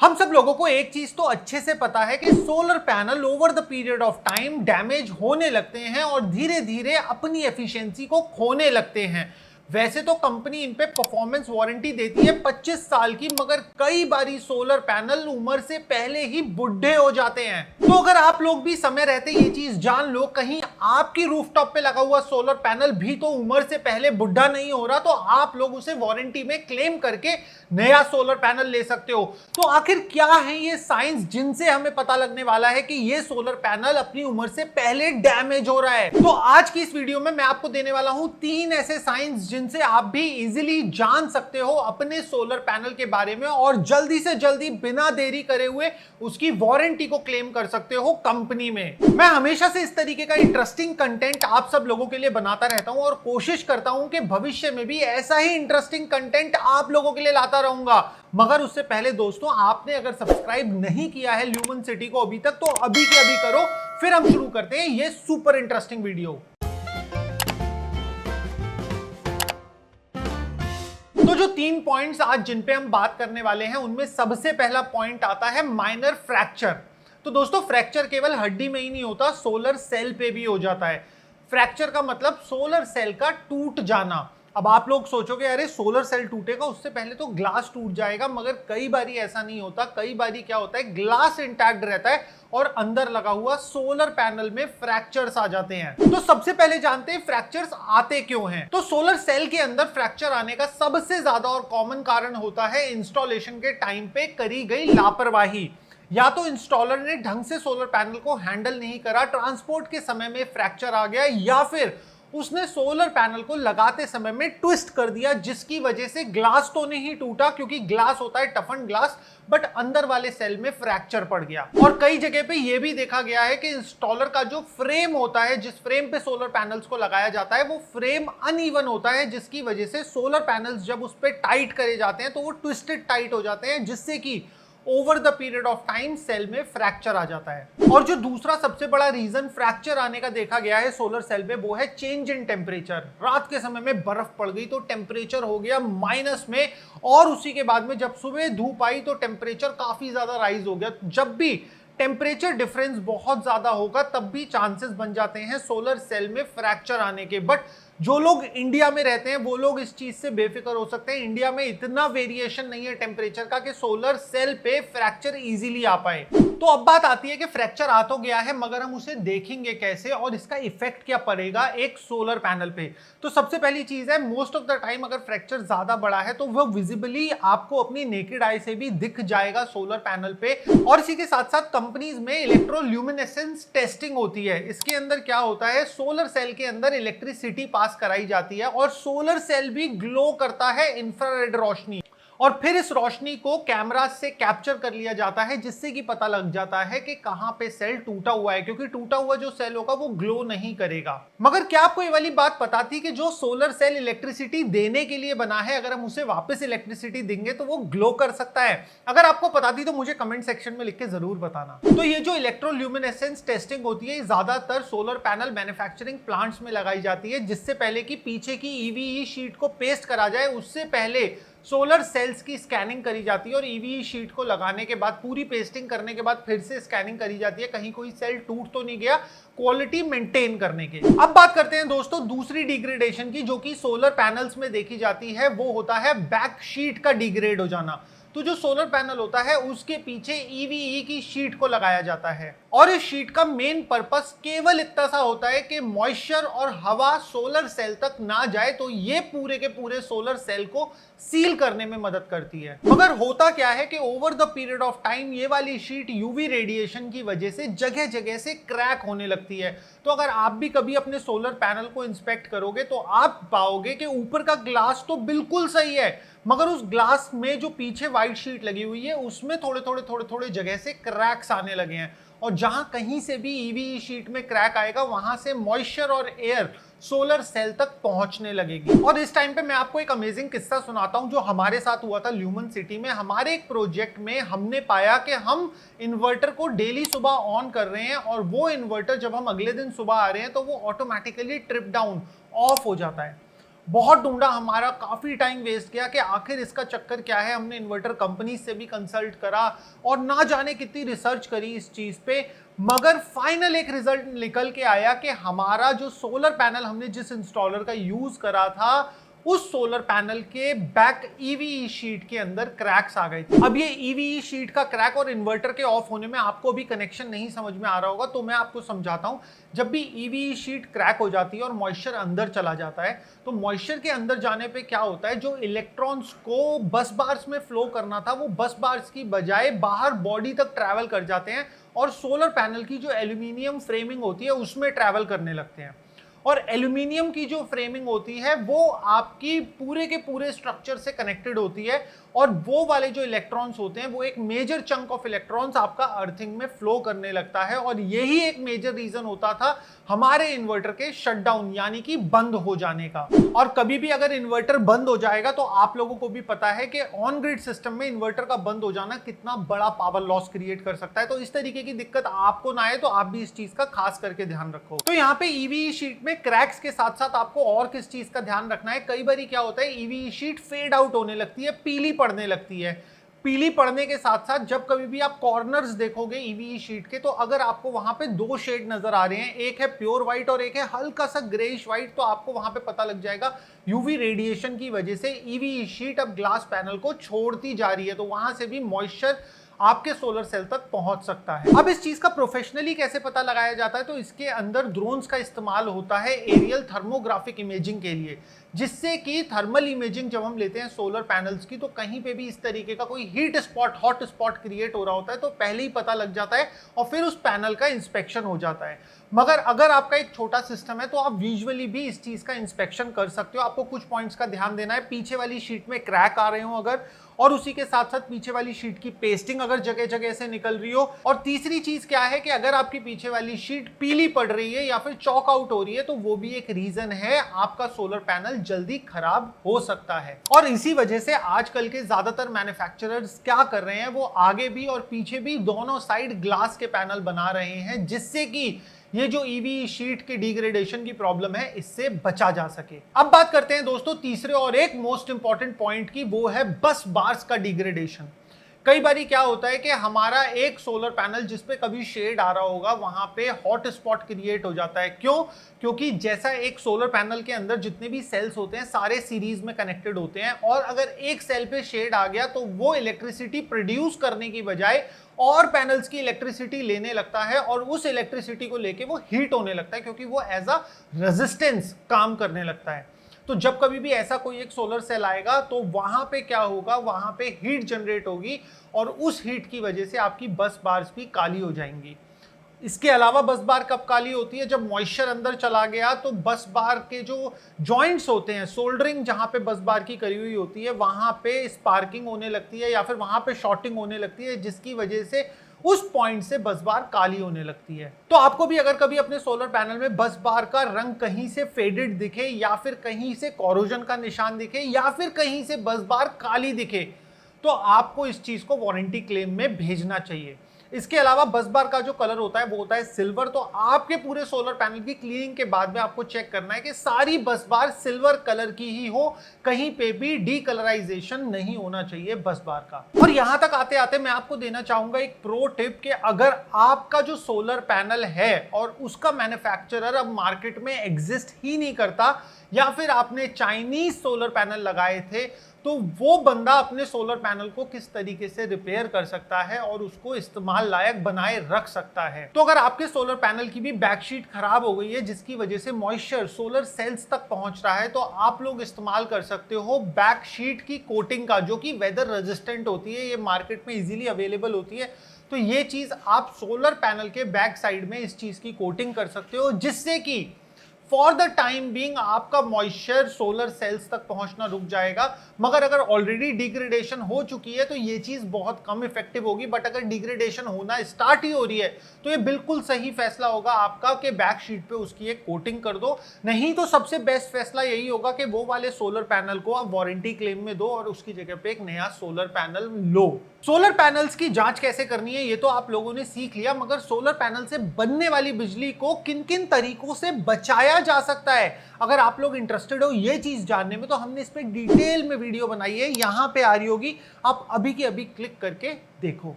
हम सब लोगों को एक चीज तो अच्छे से पता है कि solar panel over the period of time damage होने लगते हैं और धीरे धीरे अपनी एफिशिएंसी को खोने लगते हैं। वैसे तो कंपनी इन पे परफॉर्मेंस वारंटी देती है 25 साल की, मगर कई बारी सोलर पैनल उम्र से पहले ही बुढ़े हो जाते हैं। तो अगर आप लोग भी समय रहते ये चीज जान लो, कहीं आपकी रूफटॉप पे लगा हुआ सोलर पैनल भी तो उम्र से पहले बुढ़ा नहीं हो रहा, तो आप लोग उसे वारंटी में क्लेम करके नया सोलर पैनल ले सकते हो। तो आखिर क्या है ये साइंस जिनसे हमें पता लगने वाला है कि ये सोलर पैनल अपनी उम्र से पहले डैमेज हो रहा है? तो आज की इस वीडियो में मैं आपको देने वाला हूं 3 ऐसे साइंस जिनसे आप भी इजीली जान सकते हो अपने सोलर पैनल के बारे में और जल्दी से जल्दी बिना देरी करे हुए उसकी वारंटी को क्लेम कर सकते हो कंपनी में। मैं हमेशा से इस तरीके का इंटरेस्टिंग कंटेंट आप सब लोगों के लिए बनाता रहता हूं और कोशिश करता हूं कि भविष्य में भी ऐसा ही इंटरेस्टिंग कंटेंट आप लोगों के लिए लाता रहूंगा। मगर उससे पहले दोस्तों, आपने अगर सब्सक्राइब नहीं किया है ल्यूमन सिटी को अभी तक, तो अभी के अभी करो। फिर हम शुरू करते हैं ये सुपर इंटरेस्टिंग वीडियो। तो जो 3 पॉइंट्स आज जिन पे हम बात करने वाले हैं, उनमें सबसे पहला पॉइंट आता है माइनर फ्रैक्चर। तो दोस्तों, फ्रैक्चर केवल हड्डी में ही नहीं होता, सोलर सेल पे भी हो जाता है। फ्रैक्चर का मतलब सोलर सेल का टूट जाना। अब आप लोग सोचोगे अरे सोलर सेल टूटेगा, उससे पहले तो ग्लास टूट जाएगा, मगर कई बारी ऐसा नहीं होता। कई बारी क्या होता है, ग्लास इंटैक्ट रहता है और अंदर लगा हुआ सोलर पैनल में फ्रैक्चर्स आ जाते हैं। तो सबसे पहले जानते हैं फ्रैक्चर्स आते क्यों हैं। तो सोलर सेल के अंदर फ्रैक्चर आने का सबसे ज्यादा और कॉमन कारण होता है इंस्टॉलेशन के टाइम पे करी गई लापरवाही। या तो इंस्टॉलर ने ढंग से सोलर पैनल को हैंडल नहीं करा, ट्रांसपोर्ट के समय में फ्रैक्चर आ गया, या फिर उसने सोलर पैनल को लगाते समय में ट्विस्ट कर दिया, जिसकी वजह से ग्लास तो नहीं टूटा, क्योंकि ग्लास होता है टफन ग्लास, बट अंदर वाले सेल में फ्रैक्चर पड़ गया। और कई जगह पे यह भी देखा गया है कि इंस्टॉलर का जो फ्रेम होता है, जिस फ्रेम पे सोलर पैनल्स को लगाया जाता है, वो फ्रेम अनइवन होता है, जिसकी वजह से सोलर पैनल्स जब उस पर टाइट करे जाते हैं तो वो ट्विस्टेड टाइट हो जाते हैं, जिससे कि over the period of time cell में फ्रैक्चर आ जाता है। और जो दूसरा सबसे बड़ा रीजन फ्रैक्चर आने का देखा गया है सोलर सेल में, वो है चेंज इन टेम्परेचर। रात के समय में बर्फ पड़ गई तो टेम्परेचर हो गया माइनस में, और उसी के बाद में जब सुबह धूप आई तो टेम्परेचर काफी ज्यादा राइज हो गया। जब भी टेम्परेचर डिफरेंस बहुत ज्यादा होगा, तब भी चांसेस बन जाते हैं सोलर सेल में फ्रैक्चर आने के। बट जो लोग इंडिया में रहते हैं वो लोग इस चीज से बेफिक्र हो सकते हैं। इंडिया में इतना वेरिएशन नहीं है टेम्परेचर का कि सोलर सेल पे फ्रैक्चर इजीली आ पाए। तो अब बात आती है कि फ्रैक्चर आ तो गया है, मगर हम उसे देखेंगे कैसे और इसका इफेक्ट क्या पड़ेगा एक सोलर पैनल पे। तो सबसे पहली चीज है, मोस्ट ऑफ द टाइम अगर फ्रैक्चर ज्यादा बड़ा है तो वह विजिबली आपको अपनी नेकेड आई से भी दिख जाएगा सोलर पैनल पे। और इसी के साथ साथ कंपनीज में इलेक्ट्रोल्यूमिनेसेंस टेस्टिंग होती है। इसके अंदर क्या होता है, सोलर सेल के अंदर इलेक्ट्रिसिटी पास कराई जाती है और सोलर सेल भी ग्लो करता है इंफ्रारेड रोशनी, और फिर इस रोशनी को कैमरा से कैप्चर कर लिया जाता है, जिससे कि पता लग जाता है कि कहां पे सेल टूटा हुआ है, क्योंकि टूटा हुआ जो सेल होगा वो ग्लो नहीं करेगा। मगर क्या आपको ये वाली बात पता थी कि जो सोलर सेल इलेक्ट्रिसिटी देने के लिए बना है, अगर हम उसे वापस इलेक्ट्रिसिटी देंगे तो वो ग्लो कर सकता है? अगर आपको पता थी तो मुझे कमेंट सेक्शन में लिख के जरूर बताना। तो ये जो इलेक्ट्रोल्यूमिनेसेंस टेस्टिंग होती है, ज्यादातर सोलर पैनल मैन्युफैक्चरिंग प्लांट्स में लगाई जाती है, जिससे पहले कि पीछे की ईवीई शीट को पेस्ट करा जाए, उससे पहले सोलर सेल्स की स्कैनिंग करी जाती है और ईवीई शीट को लगाने के बाद, पूरी पेस्टिंग करने के बाद, फिर से स्कैनिंग करी जाती है कहीं कोई सेल टूट तो नहीं गया, क्वालिटी मेंटेन करने के। अब बात करते हैं दोस्तों दूसरी डिग्रेडेशन की, जो कि सोलर पैनल्स में देखी जाती है। वो होता है बैक शीट का डिग्रेड हो जाना। तो जो सोलर पैनल होता है उसके पीछे ईवीई की शीट को लगाया जाता है, और इस शीट का मेन पर्पस केवल इतना सा होता है कि मॉइस्चर और हवा सोलर सेल तक ना जाए, तो ये पूरे के पूरे सोलर सेल को सील करने में मदद करती है। मगर होता क्या है कि over the period of time ये वाली शीट यूवी रेडिएशन की वजह से जगह जगह से क्रैक होने लगती है। तो अगर आप भी कभी अपने सोलर पैनल को इंस्पेक्ट करोगे तो आप पाओगे कि ऊपर का ग्लास तो बिल्कुल सही है, मगर उस ग्लास में जो पीछे व्हाइट शीट लगी हुई है उसमें थोड़े थोड़े जगह से क्रैक्स आने लगे हैं। और जहां कहीं से भी ईवीई शीट में क्रैक आएगा, वहां से मॉइस्चर और एयर सोलर सेल तक पहुंचने लगेगी। और इस टाइम पे मैं आपको एक अमेजिंग किस्सा सुनाता हूं जो हमारे साथ हुआ था ल्यूमन सिटी में। हमारे एक प्रोजेक्ट में हमने पाया कि हम इन्वर्टर को डेली सुबह ऑन कर रहे हैं, और वो इन्वर्टर जब हम अगले दिन सुबह आ रहे हैं तो वो ऑटोमेटिकली ट्रिप डाउन ऑफ हो जाता है। बहुत ढूंढा, हमारा काफी टाइम वेस्ट किया कि आखिर इसका चक्कर क्या है। हमने इन्वर्टर कंपनी से भी कंसल्ट करा और ना जाने कितनी रिसर्च करी इस चीज पे, मगर फाइनल एक रिजल्ट निकल के आया कि हमारा जो सोलर पैनल हमने जिस इंस्टॉलर का यूज करा था, उस सोलर पैनल के बैक ईवीई शीट के अंदर क्रैक्स आ गए थे। अब ये ईवीई शीट का क्रैक और इन्वर्टर के ऑफ होने में आपको भी कनेक्शन नहीं समझ में आ रहा होगा, तो मैं आपको समझाता हूं। जब भी ईवीई शीट क्रैक हो जाती है और मॉइस्चर अंदर चला जाता है, तो मॉइस्चर के अंदर जाने पे क्या होता है, जो इलेक्ट्रॉन्स को बस बार्स में फ्लो करना था, वो बस बार्स की बजाय बाहर बॉडी तक ट्रैवल कर जाते हैं और सोलर पैनल की जो एल्यूमिनियम फ्रेमिंग होती है उसमें ट्रैवल करने लगते हैं। और एल्यूमिनियम की जो फ्रेमिंग होती है वो आपकी पूरे के पूरे स्ट्रक्चर से कनेक्टेड होती है, और वो वाले जो इलेक्ट्रॉन्स होते हैं, वो एक मेजर चंक ऑफ इलेक्ट्रॉन्स आपका अर्थिंग में फ्लो करने लगता है। और यही एक मेजर रीजन होता था हमारे इन्वर्टर के शटडाउन यानी कि बंद हो जाने का। और कभी भी अगर इन्वर्टर बंद हो जाएगा तो आप लोगों को भी पता है कि ऑन ग्रिड सिस्टम में इन्वर्टर का बंद हो जाना कितना बड़ा पावर लॉस क्रिएट कर सकता है। तो इस तरीके की दिक्कत आपको ना आए, तो आप भी इस चीज का खास करके ध्यान रखो। तो यहाँ पे ईवीई शीट में क्रैक्स के साथ साथ आपको और किस चीज का ध्यान रखना है। कई बार क्या होता है, ईवीई शीट फेड आउट होने लगती है, पीली पड़ने लगती है। पीली पड़ने के साथ साथ जब कभी भी आप कॉर्नर्स देखोगे ईवीई शीट के, तो अगर आपको वहां पे दो शेड नजर आ रहे हैं, एक है प्योर व्हाइट और एक है हल्का सा ग्रेइश व्हाइट, तो आपको वहां पे पता लग जाएगा यूवी रेडिएशन की वजह से ईवीई शीट अब ग्लास पैनल को छोड़ती जा रही है, तो वहां से भी मॉइस्चर आपके सोलर सेल तक पहुंच सकता है। अब इस चीज का प्रोफेशनली कैसे पता लगाया जाता है, तो इसके अंदर ड्रोन्स का इस्तेमाल होता है एरियल थर्मोग्राफिक इमेजिंग के लिए, जिससे कि थर्मल इमेजिंग जब हम लेते हैं सोलर पैनल्स की, तो कहीं पे भी इस तरीके का कोई heat spot, hot spot create हो रहा होता है तो पहले ही पता लग जाता है और फिर उस पैनल का इंस्पेक्शन हो जाता है। मगर अगर आपका एक छोटा सिस्टम है तो आप विजुअली भी इस चीज का इंस्पेक्शन कर सकते हो। आपको कुछ पॉइंट्स का ध्यान देना है, पीछे वाली शीट में क्रैक आ रहे हो अगर, और उसी के साथ साथ पीछे वाली शीट की पेस्टिंग अगर जगह जगह से निकल रही हो, और तीसरी चीज क्या है कि अगर आपकी पीछे वाली शीट पीली पड़ रही है या फिर चॉक आउट हो रही है, तो वो भी एक रीजन है आपका सोलर पैनल जल्दी खराब हो सकता है। और इसी वजह से आजकल के ज्यादातर मैन्युफैक्चरर्स क्या कर रहे हैं, वो आगे भी और पीछे भी दोनों साइड ग्लास के पैनल बना रहे हैं, जिससे कि ये जो ईवी शीट की डिग्रेडेशन की प्रॉब्लम है इससे बचा जा सके। अब बात करते हैं दोस्तों तीसरे और एक मोस्ट इंपॉर्टेंट पॉइंट की, वो है बस बार्स का डिग्रेडेशन। कई बारी क्या होता है कि हमारा एक सोलर पैनल जिस पे कभी शेड आ रहा होगा वहां पे हॉट स्पॉट क्रिएट हो जाता है। क्यों? क्योंकि जैसा एक सोलर पैनल के अंदर जितने भी सेल्स होते हैं सारे सीरीज में कनेक्टेड होते हैं, और अगर एक सेल पे शेड आ गया तो वो इलेक्ट्रिसिटी प्रोड्यूस करने की बजाय और पैनल्स की इलेक्ट्रिसिटी लेने लगता है, और उस इलेक्ट्रिसिटी को लेके वो हीट होने लगता है, क्योंकि वो एज अ रेजिस्टेंस काम करने लगता है। तो जब कभी भी ऐसा कोई एक सोलर सेल आएगा तो वहां पे क्या होगा, वहां पे हीट जनरेट होगी, और उस हीट की वजह से आपकी बस बार्स भी काली हो जाएंगी। इसके अलावा बस बार कब काली होती है, जब मॉइस्चर अंदर चला गया तो बस बार के जो जॉइंट्स होते हैं, सोल्डरिंग जहां पे बस बार की करी हुई होती है, वहां पे स्पार्किंग होने लगती है या फिर वहां पे शॉर्टिंग होने लगती है, जिसकी वजह से उस पॉइंट से बस बार काली होने लगती है। तो आपको भी अगर कभी अपने सोलर पैनल में बस बार का रंग कहीं से फेडेड दिखे, या फिर कहीं से कोरोजन का निशान दिखे, या फिर कहीं से बस बार काली दिखे, तो आपको इस चीज को वारंटी क्लेम में भेजना चाहिए। इसके अलावा बस बार का जो कलर होता है वो होता है सिल्वर। तो आपके पूरे सोलर पैनल की क्लीनिंग के बाद में आपको चेक करना है कि सारी बस बार सिल्वर कलर की ही हो, कहीं पे भी डीकलराइजेशन नहीं होना चाहिए बस बार का। और यहां तक आते आते मैं आपको देना चाहूंगा एक प्रो टिप कि अगर आपका जो सोलर पैनल है और उसका मैन्युफैक्चरर अब मार्केट में एग्जिस्ट ही नहीं करता, या फिर आपने चाइनीज सोलर पैनल लगाए थे, तो वो बंदा अपने सोलर पैनल को किस तरीके से रिपेयर कर सकता है और उसको इस्तेमाल लायक बनाए रख सकता है। तो अगर आपके सोलर पैनल की भी बैकशीट खराब हो गई है, जिसकी वजह से मॉइस्चर सोलर सेल्स तक पहुंच रहा है, तो आप लोग इस्तेमाल कर सकते हो बैकशीट की कोटिंग का, जो कि वेदर रेजिस्टेंट होती है, ये मार्केट में इजीली अवेलेबल होती है। तो ये चीज आप सोलर पैनल के बैक साइड में इस चीज की कोटिंग कर सकते हो, जिससे कि फॉर द टाइम बीइंग आपका मॉइस्चर सोलर सेल्स तक पहुंचना रुक जाएगा। मगर अगर ऑलरेडी डिग्रेडेशन हो चुकी है तो ये चीज बहुत कम इफेक्टिव होगी, बट अगर डिग्रेडेशन होना स्टार्ट ही हो रही है तो ये बिल्कुल सही फैसला होगा आपका कि बैक शीट पे उसकी एक कोटिंग कर दो। नहीं तो सबसे बेस्ट फैसला यही होगा कि वो वाले सोलर पैनल को आप वारंटी क्लेम में दो और उसकी जगह पे एक नया सोलर पैनल लो। सोलर पैनल्स की जांच कैसे करनी है ये तो आप लोगों ने सीख लिया, मगर सोलर पैनल से बनने वाली बिजली को किन किन तरीकों से बचाया जा सकता है, अगर आप लोग इंटरेस्टेड हो ये चीज जानने में, तो हमने इस पे डिटेल में वीडियो बनाई है, यहां पे आ रही होगी, आप अभी की अभी क्लिक करके देखो।